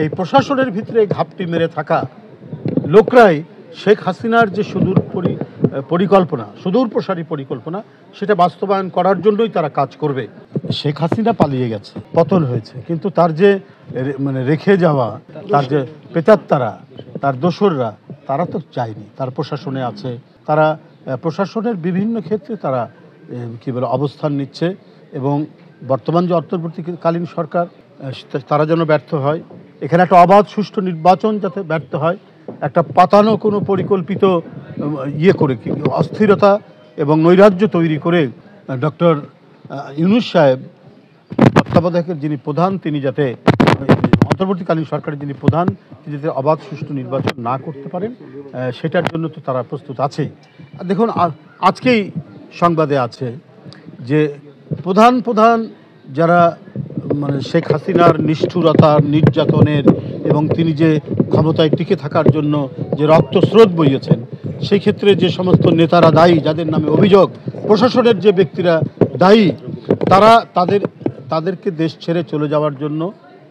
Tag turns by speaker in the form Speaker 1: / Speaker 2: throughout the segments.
Speaker 1: এই প্রশাসনের ভিতরে ঘাপটি মেরে থাকা লোকরাই শেখ হাসিনার যে সুদূর প্রসারী পরিকল্পনা সেটা বাস্তবায়ন করার জন্যই তারা কাজ করবে। শেখ হাসিনা পালিয়ে গেছে, পতন হয়েছে, কিন্তু তার যে রেখে যাওয়া তার যে প্রেতাত্মারা, তার দোসররা, তারা তো চায়নি। তার প্রশাসনে আছে, তারা প্রশাসনের বিভিন্ন ক্ষেত্রে তারা অবস্থান নিচ্ছে এবং বর্তমান যে অন্তর্বর্তীকালীন সরকার তারা যেন ব্যর্থ হয়, এখানে একটা অবাধ সুষ্ঠু নির্বাচন যাতে ব্যর্থ হয়, একটা পাতানো কোনো পরিকল্পিত অস্থিরতা এবং নৈরাজ্য তৈরি করে ডক্টর ইউনূস সাহেব তত্ত্বাবধায়কের যিনি প্রধান, তিনি যাতে অন্তর্বর্তীকালীন সরকারের যিনি প্রধান, তিনি যাতে অবাধ সুষ্ঠু নির্বাচন না করতে পারেন, সেটার জন্য তো তারা প্রস্তুত আছেই। দেখুন, আজকেই সংবাদে আছে যে প্রধান যারা শেখ হাসিনার নিষ্ঠুরতা, নির্যাতনের এবং তিনি যে ক্ষমতায় টিকে থাকার জন্য যে রক্তস্রোত বইয়েছেন, সেই ক্ষেত্রে যে সমস্ত নেতারা দায়ী, যাদের নামে অভিযোগ, প্রশাসনের যে ব্যক্তিরা দায়ী, তাদেরকে দেশ ছেড়ে চলে যাওয়ার জন্য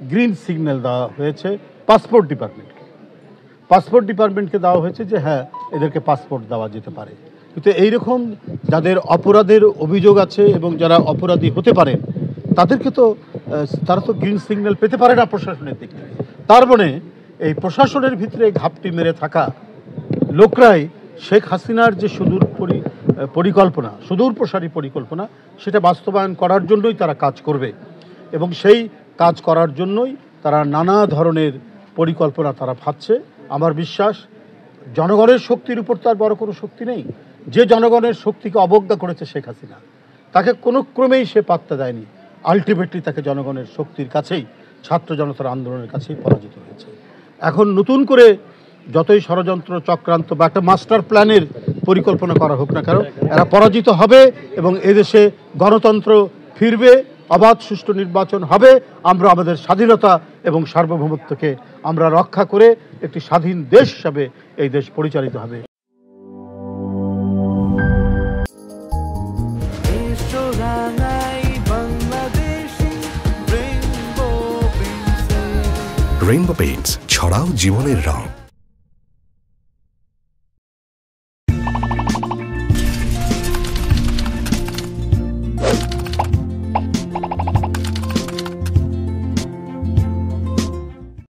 Speaker 1: গ্রিন সিগন্যাল দেওয়া হয়েছে পাসপোর্ট ডিপার্টমেন্টকে দেওয়া হয়েছে যে হ্যাঁ, এদেরকে পাসপোর্ট দেওয়া যেতে পারে। কিন্তু এইরকম যাদের অপরাধের অভিযোগ আছে এবং যারা অপরাধী হতে পারেন, তারা তো গ্রিন সিগন্যাল পেতে পারে না প্রশাসনের দিক থেকে। তার মানে এই প্রশাসনের ভিতরে ঘাপটি মেরে থাকা লোকরাই শেখ হাসিনার যে সুদূর প্রসারী পরিকল্পনা সেটা বাস্তবায়ন করার জন্যই তারা কাজ করবে এবং সেই কাজ করার জন্যই তারা নানা ধরনের পরিকল্পনা তারা ভাবছে। আমার বিশ্বাস, জনগণের শক্তির উপর তার বড় কোনো শক্তি নেই। যে জনগণের শক্তিকে অবজ্ঞা করেছে শেখ হাসিনা, তাকে কোনো ক্রমেই সে পাত্তা দেয়নি। আলটিমেটলি তাকে জনগণের শক্তির কাছেই, ছাত্র জনতার আন্দোলনের কাছেই পরাজিত হয়েছে। এখন নতুন করে যতই ষড়যন্ত্র, চক্রান্ত বা একটা মাস্টার প্ল্যানের পরিকল্পনা করা হোক না কেন, এরা পরাজিত হবে এবং এদেশে গণতন্ত্র ফিরবে, অবাধ সুষ্ঠু নির্বাচন হবে। আমরা আমাদের স্বাধীনতা এবং সার্বভৌমত্বকে আমরা রক্ষা করে একটি স্বাধীন দেশ হিসাবে এই দেশ পরিচালিত হবে।
Speaker 2: রেইনবো পেইন্টস, ছড়াও জীবনের রং।